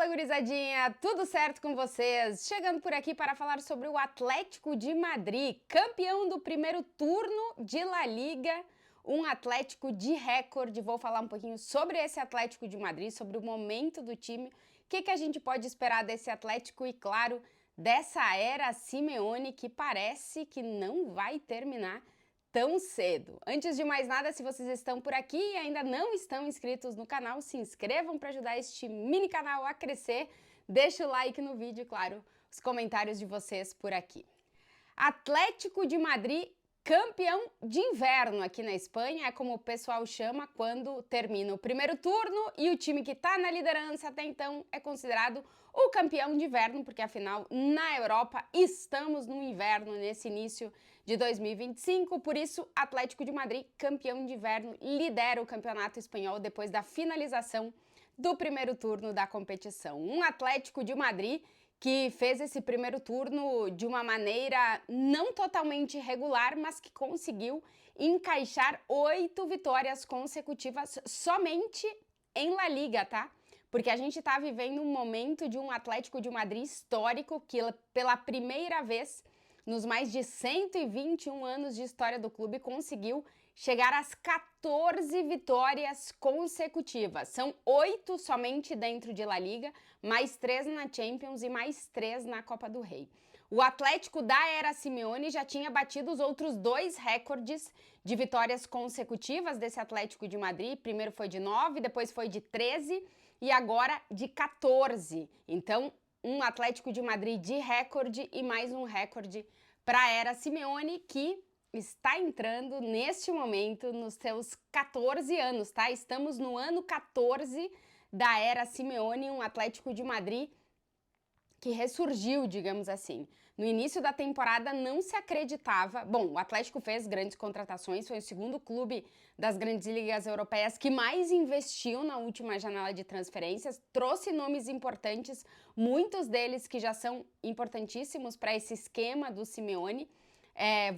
Fala, gurizadinha! Tudo certo com vocês? Chegando por aqui para falar sobre o Atlético de Madrid, campeão do primeiro turno de La Liga, um Atlético de recorde. Vou falar um pouquinho sobre esse Atlético de Madrid, sobre o momento do time, o que a gente pode esperar desse Atlético e, claro, dessa era Simeone que parece que não vai terminar tão cedo. Antes de mais nada, se vocês estão por aqui e ainda não estão inscritos no canal, se inscrevam para ajudar este mini canal a crescer. Deixa o like no vídeo e, claro, os comentários de vocês por aqui. Atlético de Madrid, campeão de inverno aqui na Espanha, é como o pessoal chama quando termina o primeiro turno e o time que está na liderança até então é considerado o campeão de inverno, porque afinal na Europa estamos no inverno nesse início de 2025, por isso Atlético de Madrid, campeão de inverno, lidera o campeonato espanhol depois da finalização do primeiro turno da competição. Um Atlético de Madrid que fez esse primeiro turno de uma maneira não totalmente regular, mas que conseguiu encaixar 8 vitórias consecutivas somente em La Liga, tá? Porque a gente tá vivendo um momento de um Atlético de Madrid histórico que pela primeira vez nos mais de 121 anos de história do clube conseguiu chegar às 14 vitórias consecutivas. São 8 somente dentro de La Liga, mais 3 na Champions e mais 3 na Copa do Rei. O Atlético da era Simeone já tinha batido os outros 2 recordes de vitórias consecutivas desse Atlético de Madrid. Primeiro foi de 9, depois foi de 13 e agora de 14. Então, um Atlético de Madrid de recorde e mais um recorde para a era Simeone, que está entrando neste momento nos seus 14 anos, tá? Estamos no ano 14 da era Simeone, um Atlético de Madrid que ressurgiu, digamos assim. No início da temporada não se acreditava... Bom, o Atlético fez grandes contratações, foi o segundo clube das grandes ligas europeias que mais investiu na última janela de transferências, trouxe nomes importantes, muitos deles que já são importantíssimos para esse esquema do Simeone.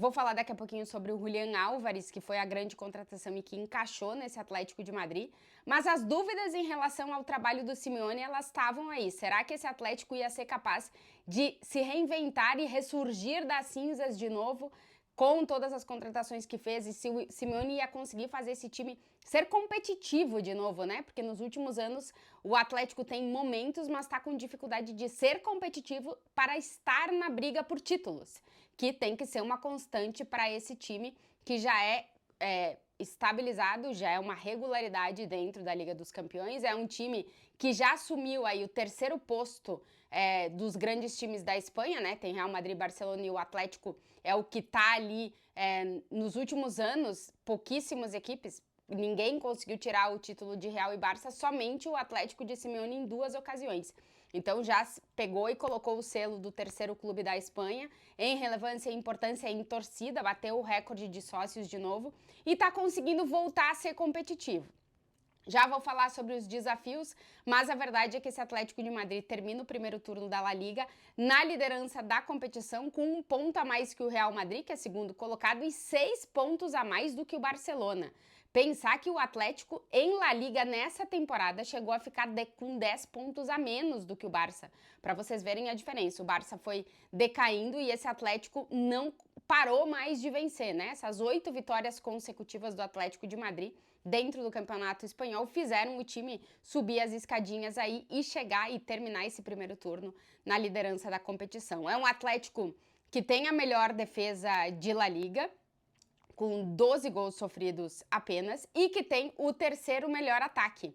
Vou falar daqui a pouquinho sobre o Julián Álvares, que foi a grande contratação e que encaixou nesse Atlético de Madrid. Mas as dúvidas em relação ao trabalho do Simeone, elas estavam aí. Será que esse Atlético ia ser capaz de se reinventar e ressurgir das cinzas de novo com todas as contratações que fez? E se o Simeone ia conseguir fazer esse time ser competitivo de novo, né? Porque nos últimos anos o Atlético tem momentos, mas está com dificuldade de ser competitivo para estar na briga por títulos, que tem que ser uma constante para esse time que já é estabilizado, já é uma regularidade dentro da Liga dos Campeões, é um time que já assumiu aí o terceiro posto dos grandes times da Espanha, né? Tem Real Madrid, Barcelona e o Atlético é o que tá ali nos últimos anos, pouquíssimas equipes, ninguém conseguiu tirar o título de Real e Barça, somente o Atlético de Simeone em 2 ocasiões. Então já pegou e colocou o selo do terceiro clube da Espanha em relevância e importância em torcida, bateu o recorde de sócios de novo e está conseguindo voltar a ser competitivo. Já vou falar sobre os desafios, mas a verdade é que esse Atlético de Madrid termina o primeiro turno da La Liga na liderança da competição com 1 ponto a mais que o Real Madrid, que é segundo colocado, e 6 pontos a mais do que o Barcelona. Pensar que o Atlético em La Liga nessa temporada chegou a ficar com 10 pontos a menos do que o Barça, para vocês verem a diferença. O Barça foi decaindo e esse Atlético não parou mais de vencer, né? Essas 8 vitórias consecutivas do Atlético de Madrid dentro do campeonato espanhol fizeram o time subir as escadinhas aí e chegar e terminar esse primeiro turno na liderança da competição. É um Atlético que tem a melhor defesa de La Liga, com 12 gols sofridos apenas, e que tem o terceiro melhor ataque.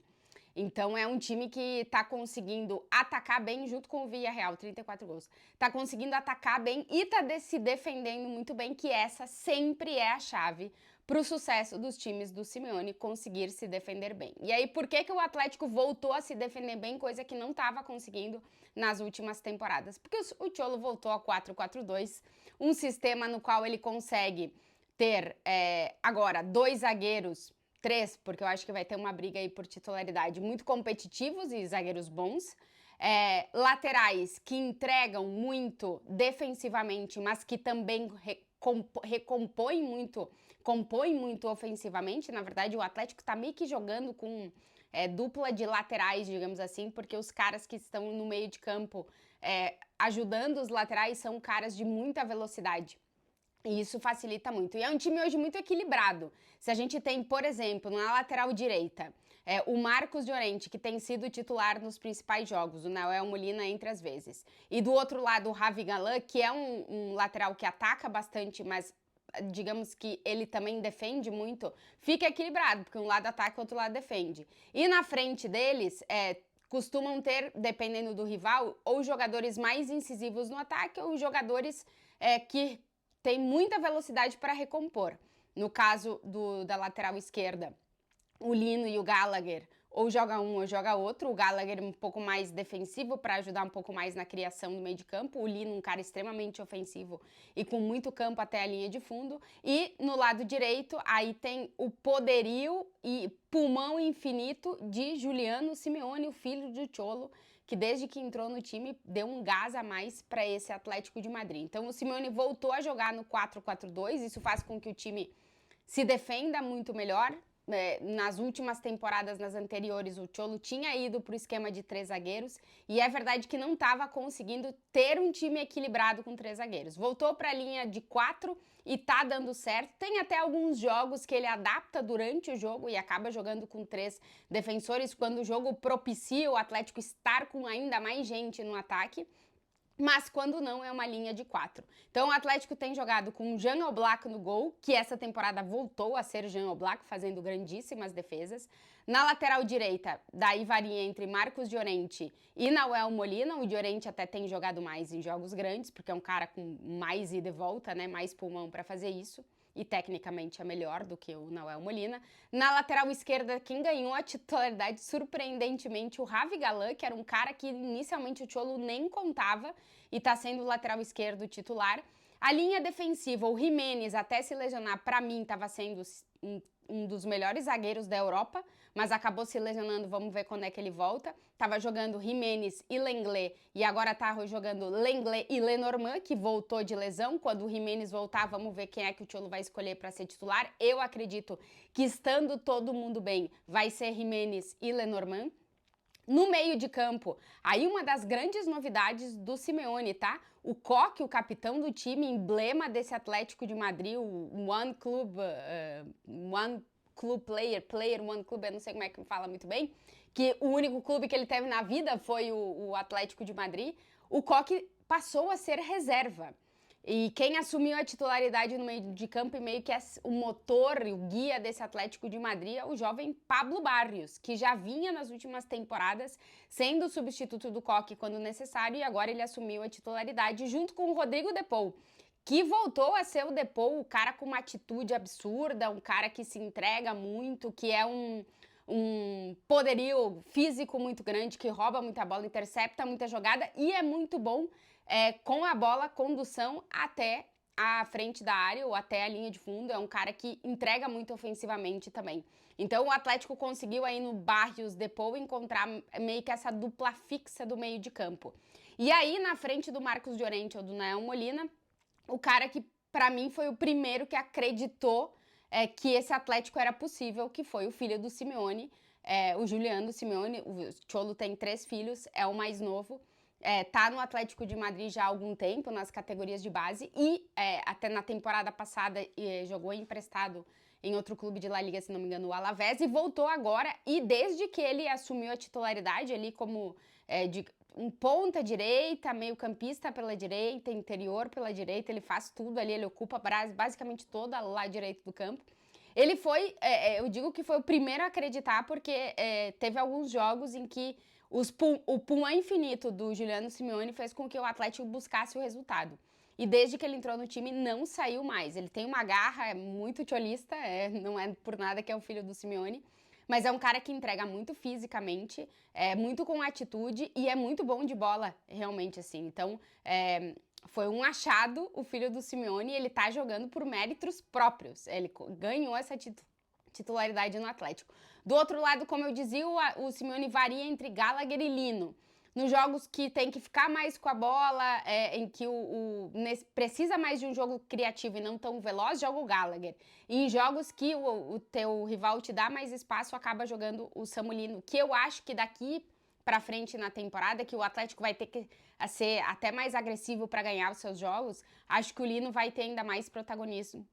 Então é um time que tá conseguindo atacar bem junto com o Villarreal, 34 gols. Tá conseguindo atacar bem e tá se defendendo muito bem, que essa sempre é a chave pro sucesso dos times do Simeone, conseguir se defender bem. E aí, por que o Atlético voltou a se defender bem, coisa que não estava conseguindo nas últimas temporadas? Porque o Cholo voltou a 4-4-2, um sistema no qual ele consegue ter agora 2 zagueiros, 3, porque eu acho que vai ter uma briga aí por titularidade, muito competitivos e zagueiros bons, laterais que entregam muito defensivamente, mas que também compõem muito ofensivamente. Na verdade, o Atlético tá meio que jogando com dupla de laterais, digamos assim, porque os caras que estão no meio de campo ajudando os laterais são caras de muita velocidade. E isso facilita muito. E é um time hoje muito equilibrado. Se a gente tem, por exemplo, na lateral direita, o Marcos Llorente, que tem sido titular nos principais jogos, o Nahuel Molina entre as vezes. E do outro lado, o Ravi Galan, que é um lateral que ataca bastante, mas digamos que ele também defende muito, fica equilibrado, porque um lado ataca e o outro lado defende. E na frente deles, costumam ter, dependendo do rival, ou jogadores mais incisivos no ataque, ou jogadores que têm muita velocidade para recompor. No caso da lateral esquerda, o Lino e o Gallagher, ou joga um ou joga outro. O Gallagher um pouco mais defensivo para ajudar um pouco mais na criação do meio de campo. O Lino um cara extremamente ofensivo e com muito campo até a linha de fundo. E no lado direito, aí tem o poderio e pulmão infinito de Juliano Simeone, o filho do Cholo, que desde que entrou no time deu um gás a mais para esse Atlético de Madrid. Então o Simeone voltou a jogar no 4-4-2, isso faz com que o time se defenda muito melhor. Nas últimas temporadas, nas anteriores, o Cholo tinha ido para o esquema de 3 zagueiros e é verdade que não estava conseguindo ter um time equilibrado com 3 zagueiros. Voltou para a linha de 4 e tá dando certo. Tem até alguns jogos que ele adapta durante o jogo e acaba jogando com 3 defensores quando o jogo propicia o Atlético estar com ainda mais gente no ataque. Mas quando não, é uma linha de 4. Então o Atlético tem jogado com Jan Oblak no gol, que essa temporada voltou a ser Jan Oblak, fazendo grandíssimas defesas. Na lateral direita, daí varia entre Marcos Llorente e Nahuel Molina. O Llorente até tem jogado mais em jogos grandes, porque é um cara com mais ida e volta, né? Mais pulmão para fazer isso. E tecnicamente é melhor do que o Nahuel Molina. Na lateral esquerda, quem ganhou a titularidade, surpreendentemente, o Ravi Galan, que era um cara que inicialmente o Cholo nem contava e está sendo o lateral esquerdo titular. A linha defensiva, o Jiménez, até se lesionar, para mim, estava sendo um dos melhores zagueiros da Europa, mas acabou se lesionando, vamos ver quando é que ele volta. Tava jogando Jiménez e Lenglet, e agora tá jogando Lenglet e Lenormand, que voltou de lesão. Quando o Jiménez voltar, vamos ver quem é que o Cholo vai escolher para ser titular. Eu acredito que, estando todo mundo bem, vai ser Jiménez e Lenormand. No meio de campo, aí uma das grandes novidades do Simeone, tá? O Koke, o capitão do time, emblema desse Atlético de Madrid, o One Club Player One Club, eu não sei como é que fala muito bem, que o único clube que ele teve na vida foi o Atlético de Madrid. O Koke passou a ser reserva. E quem assumiu a titularidade no meio de campo e meio que é o motor e o guia desse Atlético de Madrid é o jovem Pablo Barrios, que já vinha nas últimas temporadas sendo o substituto do Koke quando necessário e agora ele assumiu a titularidade junto com o Rodrigo de Paul, que voltou a ser o de Paul, o cara com uma atitude absurda, um cara que se entrega muito, que é um poderio físico muito grande, que rouba muita bola, intercepta muita jogada e é muito bom com a bola, condução até a frente da área ou até a linha de fundo. É um cara que entrega muito ofensivamente também. Então o Atlético conseguiu aí no Barrios de Paul encontrar meio que essa dupla fixa do meio de campo. E aí na frente do Marcos Llorente ou do Nahuel Molina, o cara que para mim foi o primeiro que acreditou que esse Atlético era possível, que foi o filho do Simeone, o Juliano Simeone. O Cholo tem 3 filhos, é o mais novo. Tá no Atlético de Madrid já há algum tempo, nas categorias de base, e até na temporada passada jogou emprestado em outro clube de La Liga, se não me engano, o Alavés, e voltou agora, e desde que ele assumiu a titularidade ali como de um ponta direita, meio campista pela direita, interior pela direita, ele faz tudo ali, ele ocupa basicamente toda a lado direito do campo. Ele foi, eu digo que foi o primeiro a acreditar, porque teve alguns jogos em que o pulmão infinito do Juliano Simeone fez com que o Atlético buscasse o resultado. E desde que ele entrou no time, não saiu mais. Ele tem uma garra, é muito tcholista, não é por nada que é o filho do Simeone, mas é um cara que entrega muito fisicamente, muito com atitude e é muito bom de bola, realmente, assim. Então, foi um achado o filho do Simeone e ele tá jogando por méritos próprios. Ele ganhou essa titularidade no Atlético. Do outro lado, como eu dizia, o Simeone varia entre Gallagher e Lino. nos jogos que tem que ficar mais com a bola, em que precisa mais de um jogo criativo e não tão veloz, joga o Gallagher. E em jogos que o teu rival te dá mais espaço, acaba jogando o Samu Lino, que eu acho que daqui para frente na temporada, que o Atlético vai ter que ser até mais agressivo para ganhar os seus jogos, acho que o Lino vai ter ainda mais protagonismo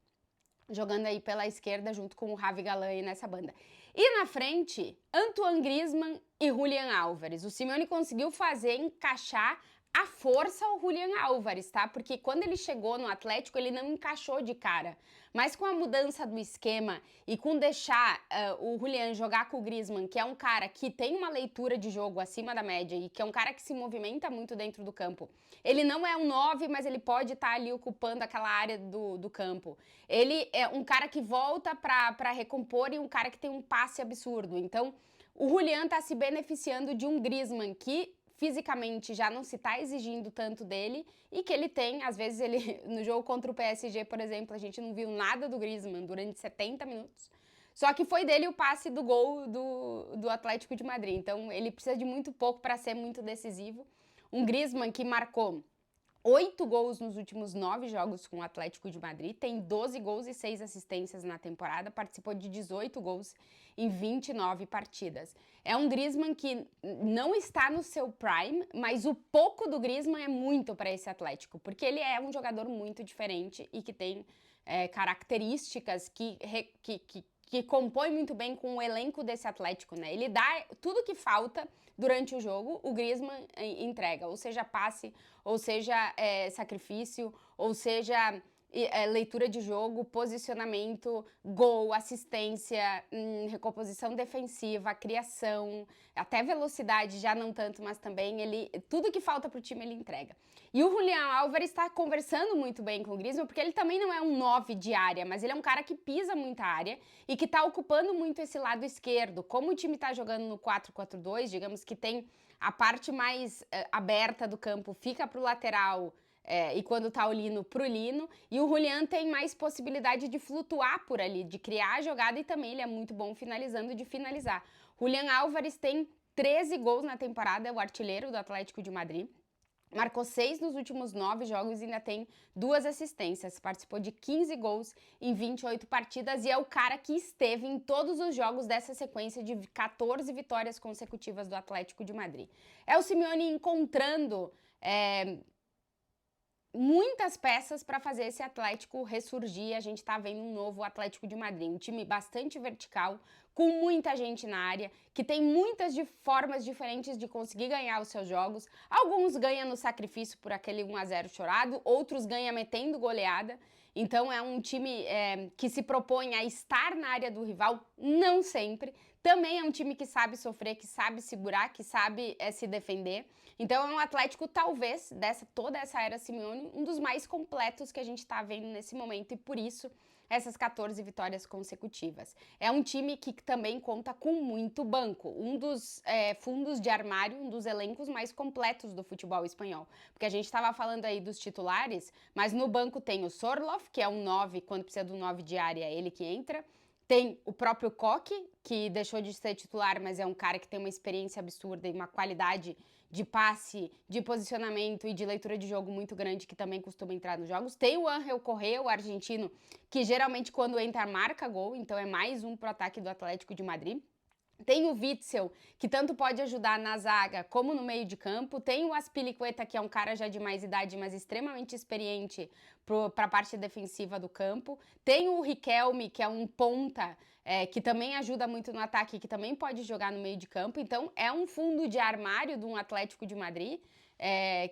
jogando aí pela esquerda junto com o Ravi Galan aí nessa banda. E na frente, Antoine Griezmann e Julián Álvares. O Simeone conseguiu encaixar à força o Julián Álvares, tá? Porque quando ele chegou no Atlético, ele não encaixou de cara. Mas com a mudança do esquema e com deixar o Julián jogar com o Griezmann, que é um cara que tem uma leitura de jogo acima da média e que é um cara que se movimenta muito dentro do campo. Ele não é um 9, mas ele pode estar ali ocupando aquela área do campo. Ele é um cara que volta para recompor e um cara que tem um passe absurdo. Então, o Julián está se beneficiando de um Griezmann que fisicamente já não se está exigindo tanto dele e que ele tem, às vezes ele no jogo contra o PSG, por exemplo, a gente não viu nada do Griezmann durante 70 minutos. Só que foi dele o passe do gol do Atlético de Madrid. Então ele precisa de muito pouco para ser muito decisivo. Um Griezmann que marcou 8 gols nos últimos 9 jogos com o Atlético de Madrid, tem 12 gols e 6 assistências na temporada, participou de 18 gols em 29 partidas. É um Griezmann que não está no seu prime, mas o pouco do Griezmann é muito para esse Atlético, porque ele é um jogador muito diferente e que tem características que compõe muito bem com o elenco desse Atlético, né? Ele dá tudo que falta durante o jogo, o Griezmann entrega, ou seja passe, ou seja sacrifício, ou seja leitura de jogo, posicionamento, gol, assistência, recomposição defensiva, criação, até velocidade, já não tanto, mas também tudo que falta pro time ele entrega. E o Julián Álvares está conversando muito bem com o Griezmann, porque ele também não é um 9 de área, mas ele é um cara que pisa muita área e que está ocupando muito esse lado esquerdo. Como o time está jogando no 4-4-2, digamos que tem a parte mais aberta do campo, fica pro lateral, e quando tá o Lino, pro Lino. E o Julián tem mais possibilidade de flutuar por ali, de criar a jogada e também ele é muito bom finalizando, de finalizar. Julián Álvares tem 13 gols na temporada, é o artilheiro do Atlético de Madrid. Marcou 6 nos últimos 9 jogos e ainda tem 2 assistências. Participou de 15 gols em 28 partidas e é o cara que esteve em todos os jogos dessa sequência de 14 vitórias consecutivas do Atlético de Madrid. É o Simeone encontrando muitas peças para fazer esse Atlético ressurgir. A gente tá vendo um novo Atlético de Madrid, um time bastante vertical, com muita gente na área, que tem muitas formas diferentes de conseguir ganhar os seus jogos. Alguns ganham no sacrifício por aquele 1-0 chorado, outros ganham metendo goleada. Então é um time que se propõe a estar na área do rival, não sempre. Também é um time que sabe sofrer, que sabe segurar, que sabe se defender. Então é um Atlético, talvez, toda essa era Simeone, um dos mais completos que a gente está vendo nesse momento e por isso essas 14 vitórias consecutivas. É um time que também conta com muito banco, um dos fundos de armário, um dos elencos mais completos do futebol espanhol. Porque a gente estava falando aí dos titulares, mas no banco tem o Sorloth, que é um 9, quando precisa do 9 de área, é ele que entra. Tem o próprio Koke, que deixou de ser titular, mas é um cara que tem uma experiência absurda e uma qualidade de passe, de posicionamento e de leitura de jogo muito grande, que também costuma entrar nos jogos. Tem o Ángel Correa, o argentino, que geralmente quando entra marca gol, então é mais um pro ataque do Atlético de Madrid. Tem o Witsel, que tanto pode ajudar na zaga como no meio de campo. Tem o Azpilicueta, que é um cara já de mais idade, mas extremamente experiente para a parte defensiva do campo. Tem o Riquelme, que é um ponta, que também ajuda muito no ataque, que também pode jogar no meio de campo. Então, é um fundo de armário de um Atlético de Madrid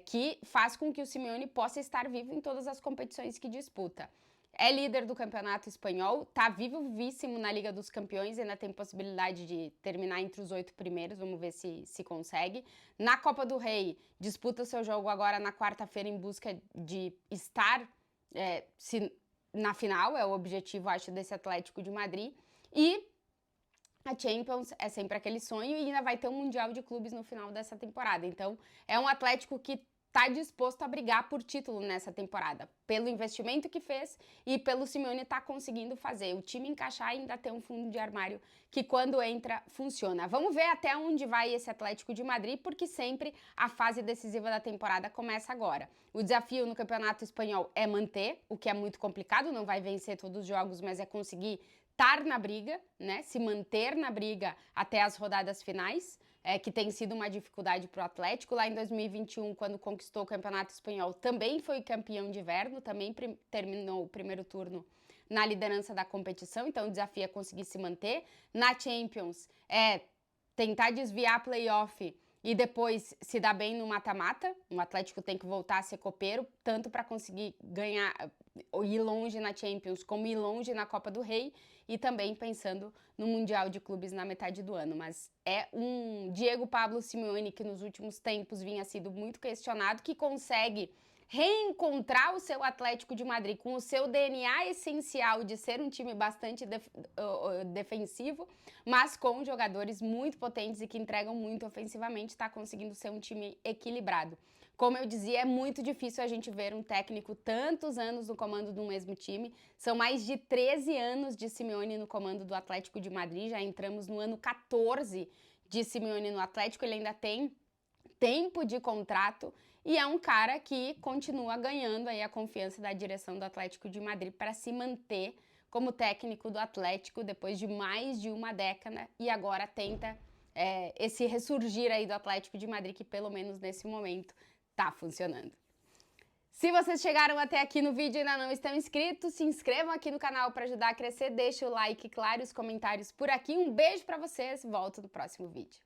que faz com que o Simeone possa estar vivo em todas as competições que disputa. É líder do campeonato espanhol, tá vivíssimo na Liga dos Campeões, ainda tem possibilidade de terminar entre os 8 primeiros, vamos ver se consegue. Na Copa do Rei, disputa seu jogo agora na quarta-feira em busca de estar na final, é o objetivo, acho, desse Atlético de Madrid. E a Champions é sempre aquele sonho e ainda vai ter um Mundial de Clubes no final dessa temporada. Então, é um Atlético que está disposto a brigar por título nessa temporada, pelo investimento que fez e pelo Simeone estar conseguindo fazer. O time encaixar ainda tem um fundo de armário que quando entra, funciona. Vamos ver até onde vai esse Atlético de Madrid, porque sempre a fase decisiva da temporada começa agora. O desafio no Campeonato Espanhol é manter, o que é muito complicado, não vai vencer todos os jogos, mas é conseguir estar na briga, né? Se manter na briga até as rodadas finais. Que tem sido uma dificuldade para o Atlético. Lá em 2021, quando conquistou o Campeonato Espanhol, também foi campeão de inverno, também terminou o primeiro turno na liderança da competição, então o desafio é conseguir se manter. Na Champions, tentar desviar a playoff e depois se dar bem no mata-mata. O Atlético tem que voltar a ser copeiro, tanto para conseguir ganhar, ir longe na Champions, como ir longe na Copa do Rei, e também pensando no Mundial de Clubes na metade do ano. Mas é um Diego Pablo Simeone que nos últimos tempos vinha sido muito questionado, que consegue reencontrar o seu Atlético de Madrid com o seu DNA essencial de ser um time bastante defensivo, mas com jogadores muito potentes e que entregam muito ofensivamente, está conseguindo ser um time equilibrado. Como eu dizia, é muito difícil a gente ver um técnico tantos anos no comando do mesmo time. São mais de 13 anos de Simeone no comando do Atlético de Madrid, já entramos no ano 14 de Simeone no Atlético, ele ainda tem tempo de contrato e é um cara que continua ganhando aí a confiança da direção do Atlético de Madrid para se manter como técnico do Atlético depois de mais de uma década e agora tenta esse ressurgir aí do Atlético de Madrid que pelo menos nesse momento tá funcionando. Se vocês chegaram até aqui no vídeo e ainda não estão inscritos, se inscrevam aqui no canal para ajudar a crescer, deixa o like, claro, e os comentários por aqui. Um beijo para vocês, volto no próximo vídeo.